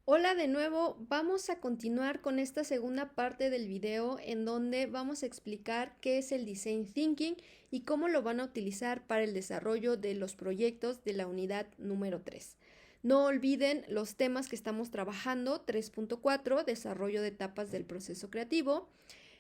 Hola de nuevo, vamos a continuar con esta segunda parte del video en donde vamos a explicar qué es el Design Thinking y cómo lo van a utilizar para el desarrollo de los proyectos de la unidad número 3. No olviden los temas que estamos trabajando: 3.4, desarrollo de etapas del proceso creativo;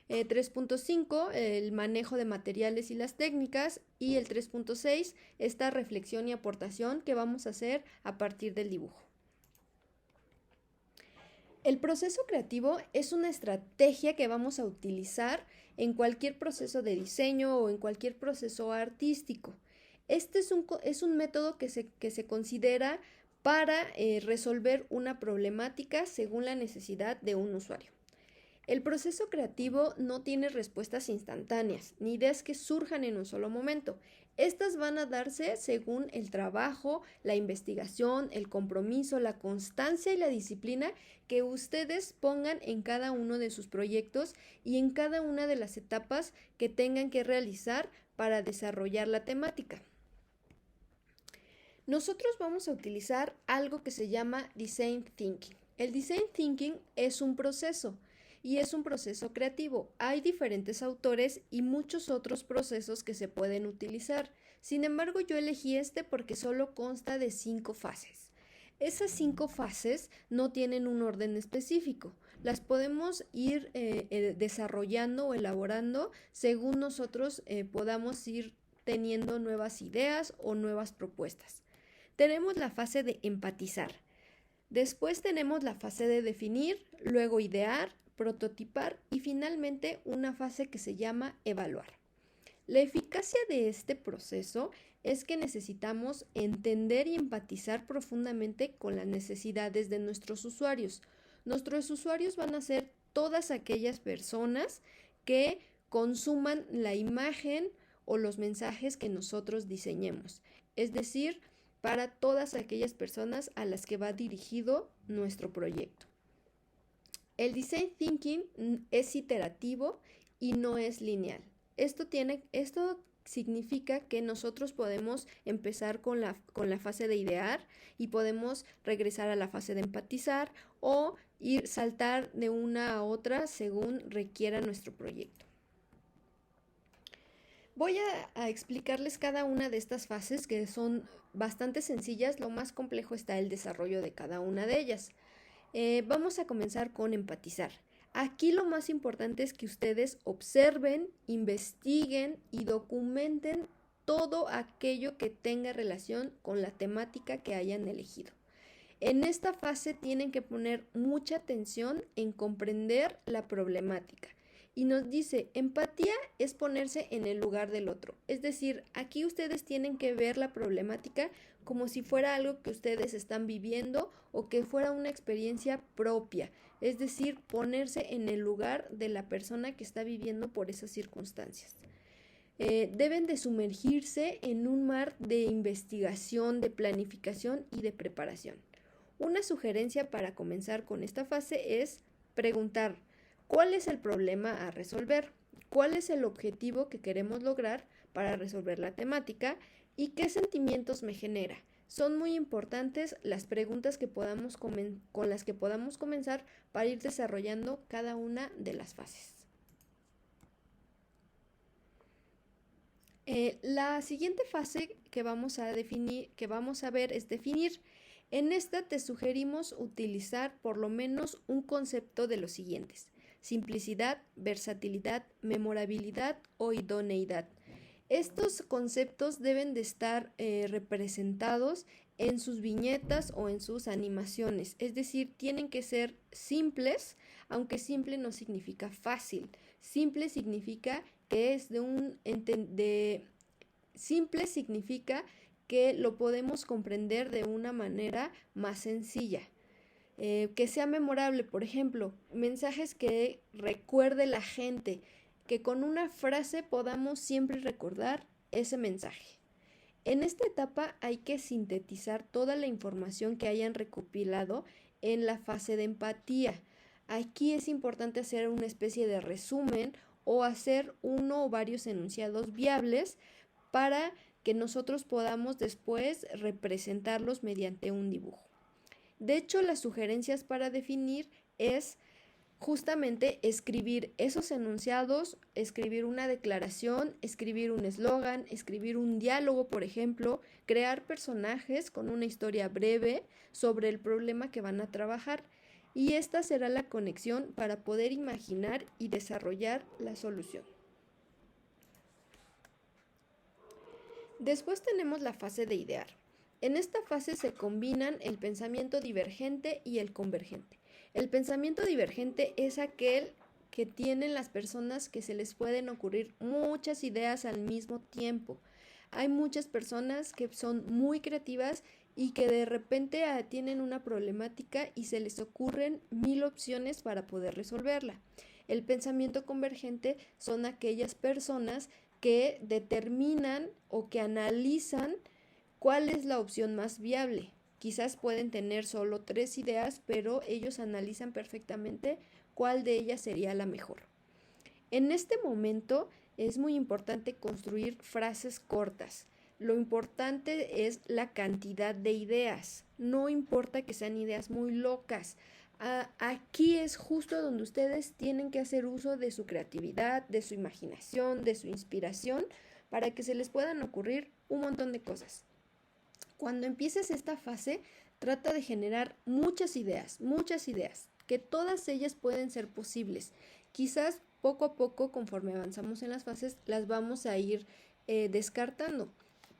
3.5, el manejo de materiales y las técnicas; y el 3.6, esta reflexión y aportación que vamos a hacer a partir del dibujo. El proceso creativo es una estrategia que vamos a utilizar en cualquier proceso de diseño o en cualquier proceso artístico. Este es un método que se considera para resolver una problemática según la necesidad de un usuario. El proceso creativo no tiene respuestas instantáneas, ni ideas que surjan en un solo momento. Estas van a darse según el trabajo, la investigación, el compromiso, la constancia y la disciplina que ustedes pongan en cada uno de sus proyectos y en cada una de las etapas que tengan que realizar para desarrollar la temática. Nosotros vamos a utilizar algo que se llama Design Thinking. El Design Thinking es un proceso y es un proceso creativo. Hay diferentes autores y muchos otros procesos que se pueden utilizar. Sin embargo, yo elegí este porque solo consta de 5 fases. Esas 5 fases no tienen un orden específico. Las podemos ir desarrollando o elaborando según nosotros podamos ir teniendo nuevas ideas o nuevas propuestas. Tenemos la fase de empatizar. Después tenemos la fase de definir, luego idear, prototipar y finalmente una fase que se llama evaluar. La eficacia de este proceso es que necesitamos entender y empatizar profundamente con las necesidades de nuestros usuarios. Nuestros usuarios van a ser todas aquellas personas que consuman la imagen o los mensajes que nosotros diseñemos. Es decir, para todas aquellas personas a las que va dirigido nuestro proyecto. El Design Thinking es iterativo y no es lineal. Esto significa que nosotros podemos empezar con la fase de idear y podemos regresar a la fase de empatizar o saltar de una a otra según requiera nuestro proyecto. Voy a explicarles cada una de estas fases, que son bastante sencillas. Lo más complejo está el desarrollo de cada una de ellas. Vamos a comenzar con empatizar. Aquí lo más importante es que ustedes observen, investiguen y documenten todo aquello que tenga relación con la temática que hayan elegido. En esta fase tienen que poner mucha atención en comprender la problemática. Y nos dice, empatía es ponerse en el lugar del otro. Es decir, aquí ustedes tienen que ver la problemática como si fuera algo que ustedes están viviendo o que fuera una experiencia propia. Es decir, ponerse en el lugar de la persona que está viviendo por esas circunstancias. Deben de sumergirse en un mar de investigación, de planificación y de preparación. Una sugerencia para comenzar con esta fase es preguntar: ¿cuál es el problema a resolver? ¿Cuál es el objetivo que queremos lograr para resolver la temática? ¿Y qué sentimientos me genera? Son muy importantes las preguntas con las que podamos comenzar para ir desarrollando cada una de las fases. La siguiente fase que vamos a ver es definir. En esta te sugerimos utilizar por lo menos un concepto de los siguientes: simplicidad, versatilidad, memorabilidad o idoneidad. Estos conceptos deben de estar representados en sus viñetas o en sus animaciones, es decir, tienen que ser simples, aunque simple no significa fácil. Simple significa que simple significa que lo podemos comprender de una manera más sencilla. Que sea memorable, por ejemplo, mensajes que recuerde la gente, que con una frase podamos siempre recordar ese mensaje. En esta etapa hay que sintetizar toda la información que hayan recopilado en la fase de empatía. Aquí es importante hacer una especie de resumen o hacer uno o varios enunciados viables para que nosotros podamos después representarlos mediante un dibujo. De hecho, las sugerencias para definir es justamente escribir esos enunciados, escribir una declaración, escribir un eslogan, escribir un diálogo, por ejemplo, crear personajes con una historia breve sobre el problema que van a trabajar. Y esta será la conexión para poder imaginar y desarrollar la solución. Después tenemos la fase de idear. En esta fase se combinan el pensamiento divergente y el convergente. El pensamiento divergente es aquel que tienen las personas que se les pueden ocurrir muchas ideas al mismo tiempo. Hay muchas personas que son muy creativas y que de repente tienen una problemática y se les ocurren 1000 opciones para poder resolverla. El pensamiento convergente son aquellas personas que determinan o que analizan cuál es la opción más viable. Quizás pueden tener solo 3 ideas, pero ellos analizan perfectamente cuál de ellas sería la mejor. En este momento es muy importante construir frases cortas. Lo importante es la cantidad de ideas. No importa que sean ideas muy locas. Aquí es justo donde ustedes tienen que hacer uso de su creatividad, de su imaginación, de su inspiración, para que se les puedan ocurrir un montón de cosas. Cuando empieces esta fase, trata de generar muchas ideas, que todas ellas pueden ser posibles. Quizás poco a poco, conforme avanzamos en las fases, las vamos a ir descartando.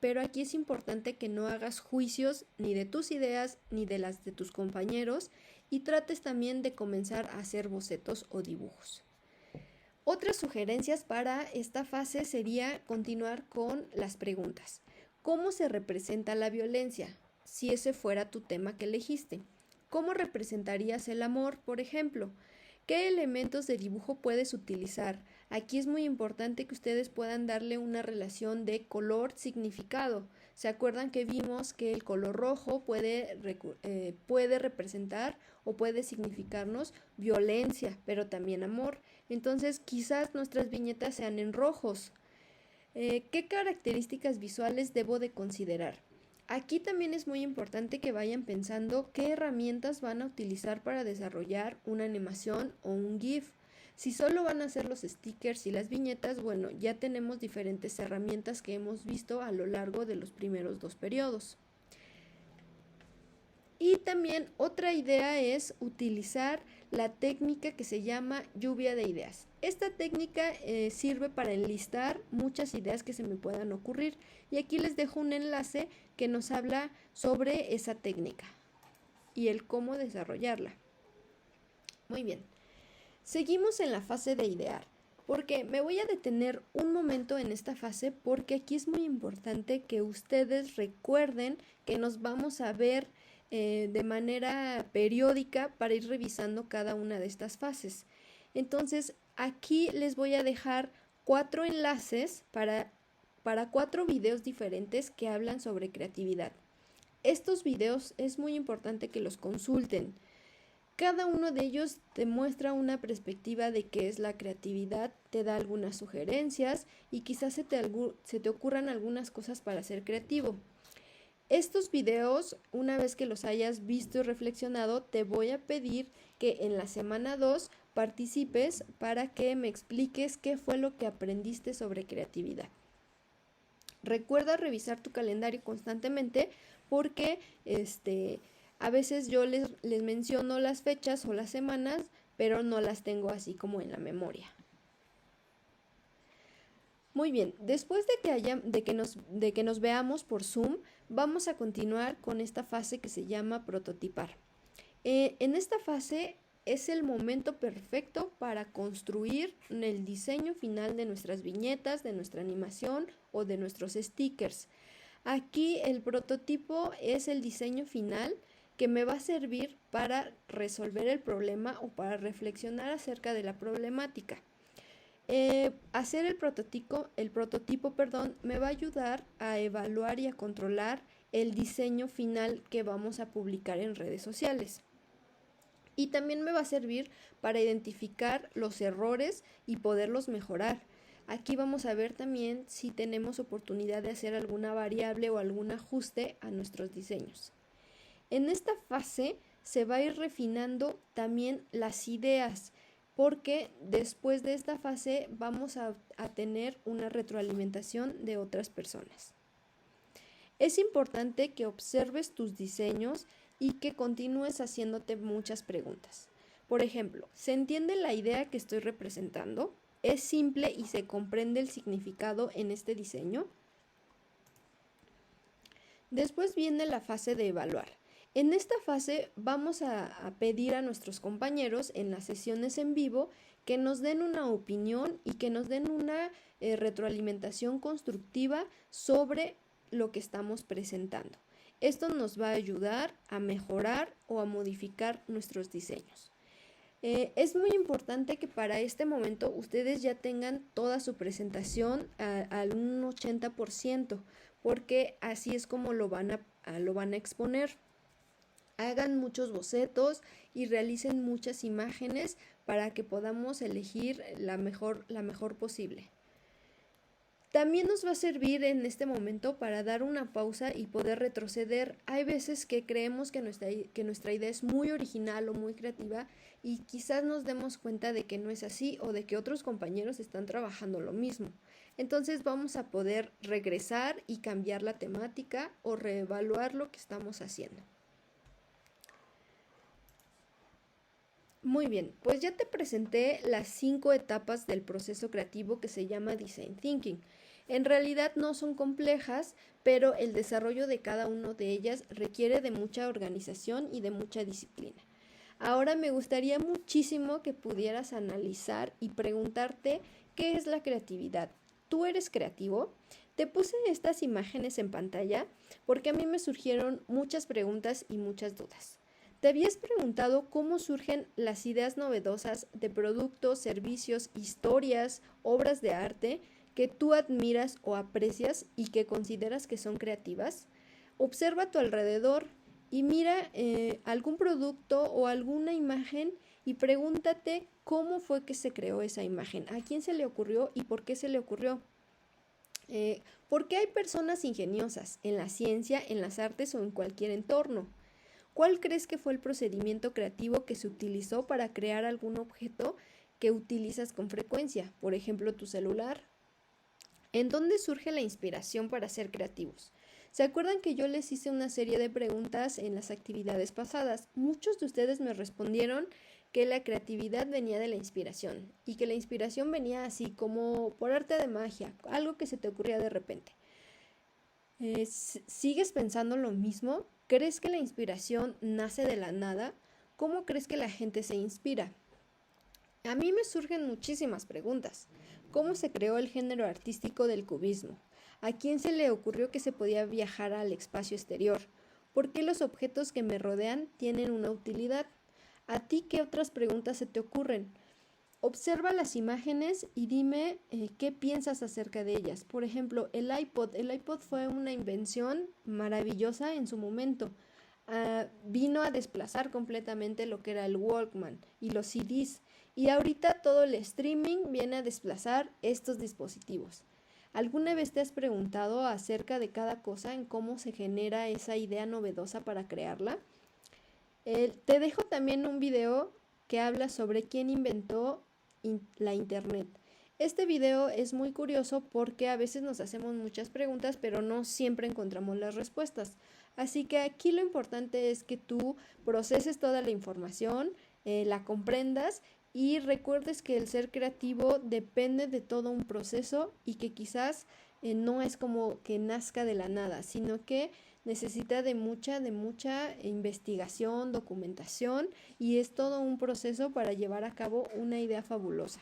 Pero aquí es importante que no hagas juicios ni de tus ideas ni de las de tus compañeros y trates también de comenzar a hacer bocetos o dibujos. Otras sugerencias para esta fase sería continuar con las preguntas. ¿Cómo se representa la violencia? Si ese fuera tu tema que elegiste. ¿Cómo representarías el amor, por ejemplo? ¿Qué elementos de dibujo puedes utilizar? Aquí es muy importante que ustedes puedan darle una relación de color-significado. ¿Se acuerdan que vimos que el color rojo puede representar o puede significarnos violencia, pero también amor? Entonces, quizás nuestras viñetas sean en rojos. ¿Qué características visuales debo de considerar? Aquí también es muy importante que vayan pensando qué herramientas van a utilizar para desarrollar una animación o un GIF. Si solo van a hacer los stickers y las viñetas, bueno, ya tenemos diferentes herramientas que hemos visto a lo largo de los primeros 2 periodos. Y también otra idea es utilizar la técnica que se llama lluvia de ideas. Esta técnica sirve para enlistar muchas ideas que se me puedan ocurrir y aquí les dejo un enlace que nos habla sobre esa técnica y el cómo desarrollarla. Muy bien, seguimos en la fase de idear, porque me voy a detener un momento en esta fase porque aquí es muy importante que ustedes recuerden que nos vamos a ver de manera periódica para ir revisando cada una de estas fases. Entonces, aquí les voy a dejar 4 enlaces para 4 videos diferentes que hablan sobre creatividad. Estos videos es muy importante que los consulten. Cada uno de ellos te muestra una perspectiva de qué es la creatividad, te da algunas sugerencias y quizás se te ocurran algunas cosas para ser creativo. Estos videos, una vez que los hayas visto y reflexionado, te voy a pedir que en la semana 2 participes para que me expliques qué fue lo que aprendiste sobre creatividad. Recuerda revisar tu calendario constantemente porque a veces yo les menciono las fechas o las semanas, pero no las tengo así como en la memoria. Muy bien, después de que nos veamos por Zoom, vamos a continuar con esta fase que se llama prototipar. En esta fase es el momento perfecto para construir el diseño final de nuestras viñetas, de nuestra animación o de nuestros stickers. Aquí el prototipo es el diseño final que me va a servir para resolver el problema o para reflexionar acerca de la problemática. Hacer el prototipo, me va a ayudar a evaluar y a controlar el diseño final que vamos a publicar en redes sociales. Y también me va a servir para identificar los errores y poderlos mejorar. Aquí vamos a ver también si tenemos oportunidad de hacer alguna variable o algún ajuste a nuestros diseños. En esta fase se va a ir refinando también las ideas, porque después de esta fase vamos a tener una retroalimentación de otras personas. Es importante que observes tus diseños y que continúes haciéndote muchas preguntas. Por ejemplo, ¿se entiende la idea que estoy representando? ¿Es simple y se comprende el significado en este diseño? Después viene la fase de evaluar. En esta fase vamos a pedir a nuestros compañeros en las sesiones en vivo que nos den una opinión y que nos den una retroalimentación constructiva sobre lo que estamos presentando. Esto nos va a ayudar a mejorar o a modificar nuestros diseños. Es muy importante que para este momento ustedes ya tengan toda su presentación al un 80%, porque así es como lo van a exponer. Hagan muchos bocetos y realicen muchas imágenes para que podamos elegir la mejor posible. También nos va a servir en este momento para dar una pausa y poder retroceder. Hay veces que creemos que nuestra idea es muy original o muy creativa y quizás nos demos cuenta de que no es así o de que otros compañeros están trabajando lo mismo. Entonces vamos a poder regresar y cambiar la temática o reevaluar lo que estamos haciendo. Muy bien, pues ya te presenté las 5 etapas del proceso creativo que se llama Design Thinking. En realidad no son complejas, pero el desarrollo de cada una de ellas requiere de mucha organización y de mucha disciplina. Ahora me gustaría muchísimo que pudieras analizar y preguntarte qué es la creatividad. ¿Tú eres creativo? Te puse estas imágenes en pantalla porque a mí me surgieron muchas preguntas y muchas dudas. ¿Te habías preguntado cómo surgen las ideas novedosas de productos, servicios, historias, obras de arte que tú admiras o aprecias y que consideras que son creativas? Observa a tu alrededor y mira algún producto o alguna imagen y pregúntate cómo fue que se creó esa imagen, a quién se le ocurrió y por qué se le ocurrió. ¿Por qué hay personas ingeniosas en la ciencia, en las artes o en cualquier entorno? ¿Cuál crees que fue el procedimiento creativo que se utilizó para crear algún objeto que utilizas con frecuencia? Por ejemplo, tu celular. ¿En dónde surge la inspiración para ser creativos? ¿Se acuerdan que yo les hice una serie de preguntas en las actividades pasadas? Muchos de ustedes me respondieron que la creatividad venía de la inspiración y que la inspiración venía así como por arte de magia, algo que se te ocurría de repente. ¿Sigues pensando lo mismo? ¿Crees que la inspiración nace de la nada? ¿Cómo crees que la gente se inspira? A mí me surgen muchísimas preguntas. ¿Cómo se creó el género artístico del cubismo? ¿A quién se le ocurrió que se podía viajar al espacio exterior? ¿Por qué los objetos que me rodean tienen una utilidad? ¿A ti qué otras preguntas se te ocurren? Observa las imágenes y dime qué piensas acerca de ellas. Por ejemplo, el iPod. El iPod fue una invención maravillosa en su momento. Vino a desplazar completamente lo que era el Walkman y los CDs. Y ahorita todo el streaming viene a desplazar estos dispositivos. ¿Alguna vez te has preguntado acerca de cada cosa en cómo se genera esa idea novedosa para crearla? Te dejo también un video que habla sobre quién inventó la internet. Este video es muy curioso porque a veces nos hacemos muchas preguntas, pero no siempre encontramos las respuestas. Así que aquí lo importante es que tú proceses toda la información, la comprendas y recuerdes que el ser creativo depende de todo un proceso y que quizás no es como que nazca de la nada, sino que necesita de mucha investigación, documentación y es todo un proceso para llevar a cabo una idea fabulosa.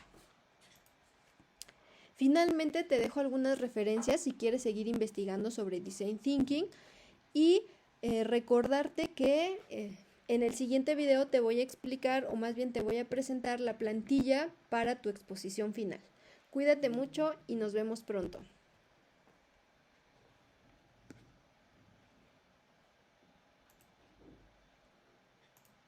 Finalmente te dejo algunas referencias si quieres seguir investigando sobre Design Thinking y recordarte que en el siguiente video te voy a explicar o más bien te voy a presentar la plantilla para tu exposición final. Cuídate mucho y nos vemos pronto.